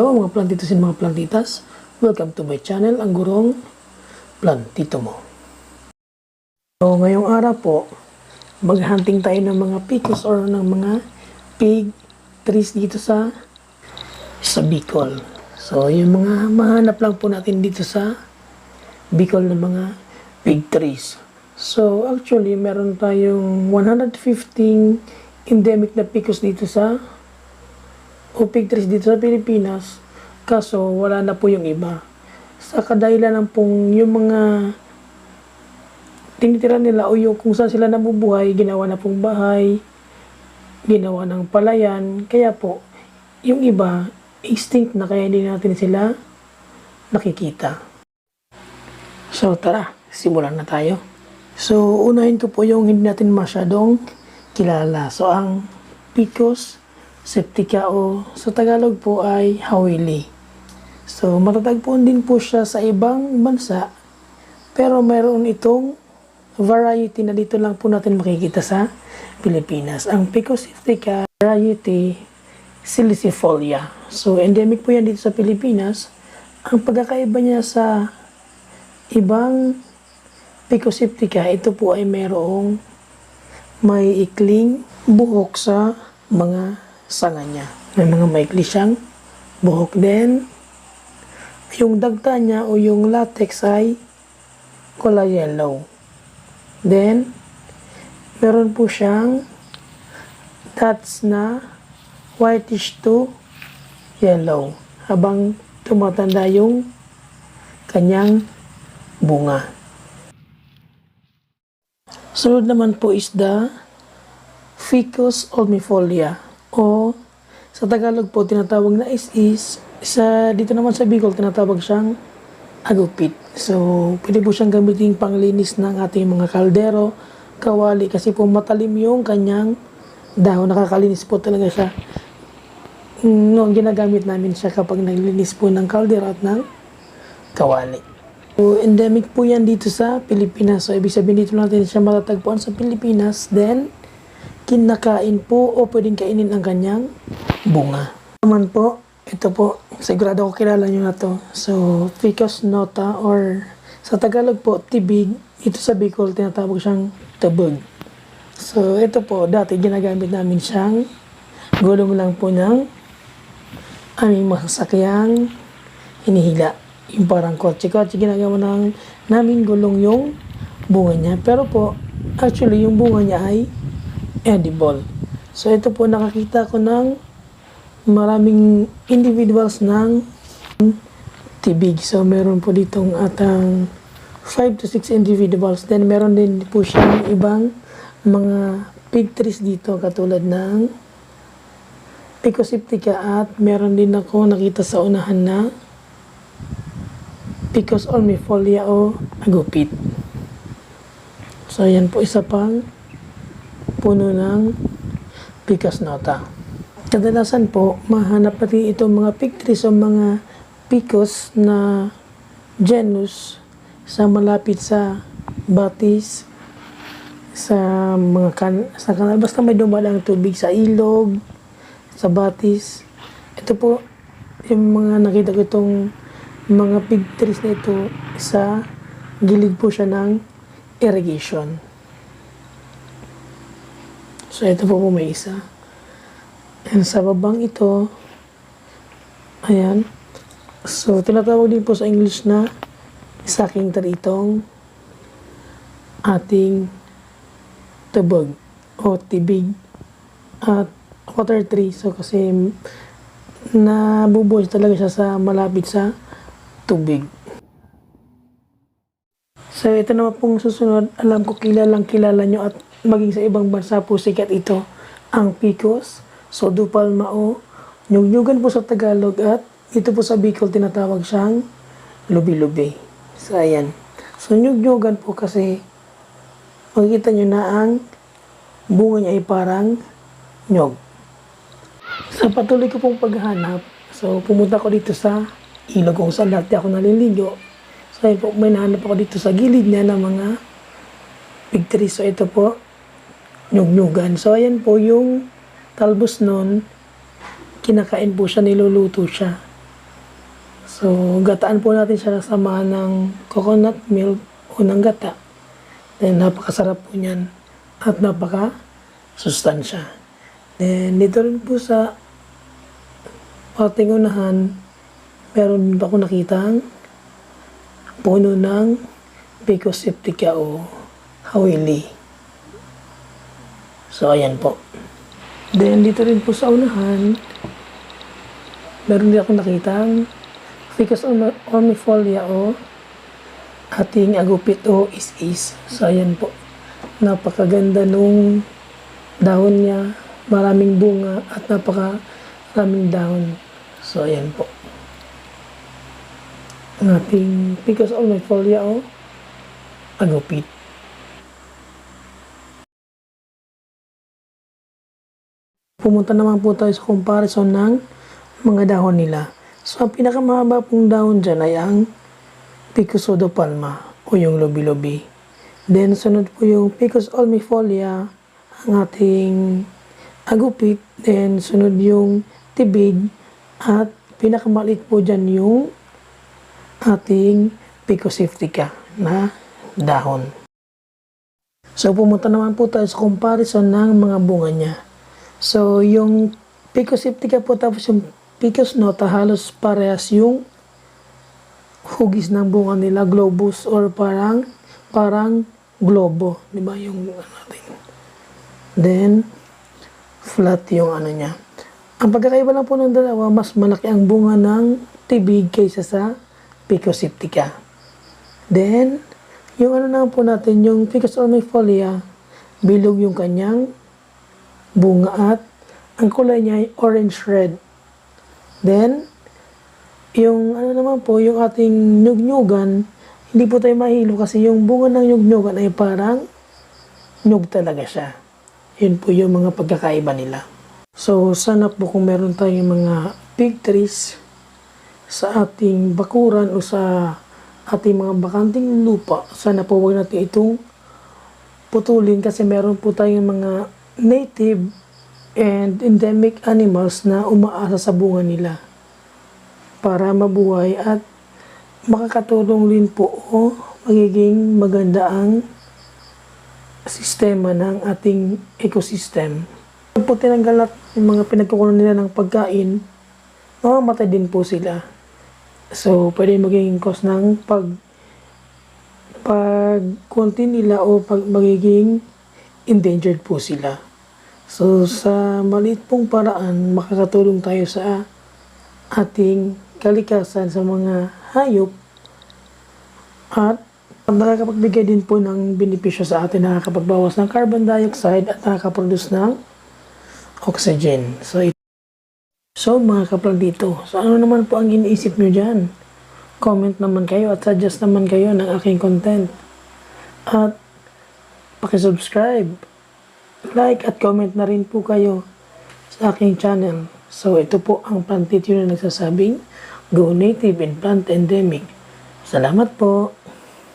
Hello mga plantitos and mga plantitas, welcome to my channel, ang Gurong Plantito Mo. So ngayong araw po, maghunting tayo ng mga picos or ng mga pig trees dito sa Bicol. So yung mga mahanap lang po natin dito sa Bicol ng mga pig trees. So actually meron tayong 115 endemic na picos dito sa pig trees dito sa Pilipinas, kaso wala na po yung iba. Sa kadahilan ng pong yung mga tinitira nila o yung kung saan sila nabubuhay, ginawa na pong bahay, ginawa ng palayan, kaya po yung iba extinct na, kaya hindi natin sila nakikita. So tara, simulan na tayo. So unahin ko po yung hindi natin masyadong kilala. So ang picos septica o sa Tagalog po ay hawili. So matatagpuan din po siya sa ibang bansa, pero mayroon itong variety na dito lang po natin makikita sa Pilipinas. Ang Picos septica variety silicifolia. So endemic po yan dito sa Pilipinas. Ang pagkakaiba niya sa ibang Picos septica, ito po ay mayroong may ikling buhok sa mga sanga niya. May mga maikli siyang buhok din. Yung dagta niya o yung latex ay kulay yellow. Then, meron po siyang dots na whitish to yellow habang tumatanda yung kanyang bunga. Sunod naman po is the Ficus ulmifolia, o sa Tagalog po tinatawag na dito naman sa Bicol tinatawag siyang agupit. So pwede po siyang gamitin panglinis ng ating mga kaldero, kawali, kasi po matalim yung kanyang dahon. Nakakalinis po talaga siya. Noon ginagamit namin siya kapag naglinis po ng kaldero at ng kawali. So endemic po yan dito sa Pilipinas. So ibig sabihin dito natin siya matatagpuan sa Pilipinas. Then kinakain po o pwedeng kainin ang kanyang bunga. Naman po, ito po, sigurado ko kilala nyo na to. So, Ficus nota or sa Tagalog po, tibig. Ito sa Bicol, tinatawag siyang tabog. So, ito po, dati ginagamit namin siyang gulong lang po ng aming masasakyang hinihila. Yung parang kotse-kotse, ginagawa namin gulong yung bunga niya. Pero po, actually, yung bunga niya ay edible. So ito po, nakakita ko ng maraming individuals ng tibig. So meron po ditong atang 5 to 6 individuals. Then meron din po siyang ibang mga pig trees dito katulad ng Picos septica, at meron din ako nakita sa unahan na Picos ulmifolia o agupit. So yan po, isa pang puno ng Ficus nota. Kadalasan po, mahanap natin itong mga pig trees o mga picos na genus sa malapit sa batis, sa mga sa kanal, basta may dumadang tubig, sa ilog, sa batis. Ito po, yung mga nakita ko itong mga pig trees na ito, sa gilid po siya ng irrigation. So, ito po may isa. And sa babang ito, ayan. So, tinatawag din po sa English na sucking tree itong ating tubog o tibig at water tree. So, kasi nabubuhay talaga siya sa malapit sa tubig. So, ito naman pong susunod. Alam ko kilala nyo at maging sa ibang bansa po sikat ito, ang picos sodupalma o nyug-nyugan po sa Tagalog, at ito po sa Bicol tinatawag siyang lubi-lubi. So ayan. So nyug-nyugan po kasi makikita nyo na ang bunga niya ay parang nyog. Sa patuloy ko pong paghahanap, so pumunta ko dito sa ilog kung saan dati ako naliligo. So ayun po, may nahanap ako dito sa gilid niya ng mga pig trees. So ito po, nyug-nyugan. So ayan po yung talbos nun, kinakain po siya, niluluto siya. So, gataan po natin siya samahan ng coconut milk o ng gata. Then, napakasarap po niyan at napaka-sustansya. Then, dito rin po sa parting unahan, meron din ako nakitang puno ng Ficus septica o hawili. So, ayan po. Then, dito rin po sa unahan, meron din ako nakitang Ficus ormifolia o ating agupit o is-is. So, ayan po. Napakaganda nung dahon niya. Maraming bunga at napakaraming dahon. So, ayan po. Ang ating Ficus ormifolia o agupit. Pumunta naman po tayo sa comparison ng mga dahon nila. So, ang pinakamahaba pong dahon dyan ay ang Ficus pseudopalma o yung lobi-lobi. Then, sunod po yung Ficus ormifolia, ang ating agupit. Then, sunod yung tibig. At pinakamaliit po dyan yung ating Ficus septica na dahon. So, pumunta naman po tayo sa comparison ng mga bunga niya. So, yung Ficus septica po tapos yung Ficus nota, halos parehas yung hugis ng bunga nila, globus or parang globo, di ba yung natin. Then flat yung ano niya. Ang pagkakaiba lang po ng dalawa, mas malaki ang bunga ng tibig kaysa sa Ficus septica. Then yung ano na po natin, yung Ficus ormifolia, bilog yung kanyang bunga at ang kulay niya ay orange red. Then, yung ano naman po, yung ating nyug-nyugan, hindi po tayo mahilo kasi yung bunga ng nyug-nyugan ay parang nyug talaga siya. Yun po yung mga pagkakaiba nila. So, sana po kung meron tayong mga fig trees sa ating bakuran o sa ating mga bakanting lupa, sana po wag natin itong putulin kasi meron po tayong mga native and endemic animals na umaasa sa bunga nila para mabuhay at makakatulong din po o magiging maganda ang sistema ng ating ecosystem. Pag po tinanggal natin yung mga pinagkukunan nila ng pagkain, mamamatay din po sila. So, pwede magiging cause ng pag-konti nila o pag magiging endangered po sila. So, sa maliit pong paraan, makakatulong tayo sa ating kalikasan sa mga hayop at nakakapagbigay din po ng benepisyo sa atin, nakakapagbawas ng carbon dioxide at nakakaproduce ng oxygen. So mga kaplantito, so ano naman po ang iniisip nyo dyan? Comment naman kayo at suggest naman kayo ng aking content. At pakisubscribe, like at comment na rin po kayo sa aking channel. So ito po ang Plantito na nagsasabing, Go Native in Plant Endemic. Salamat po!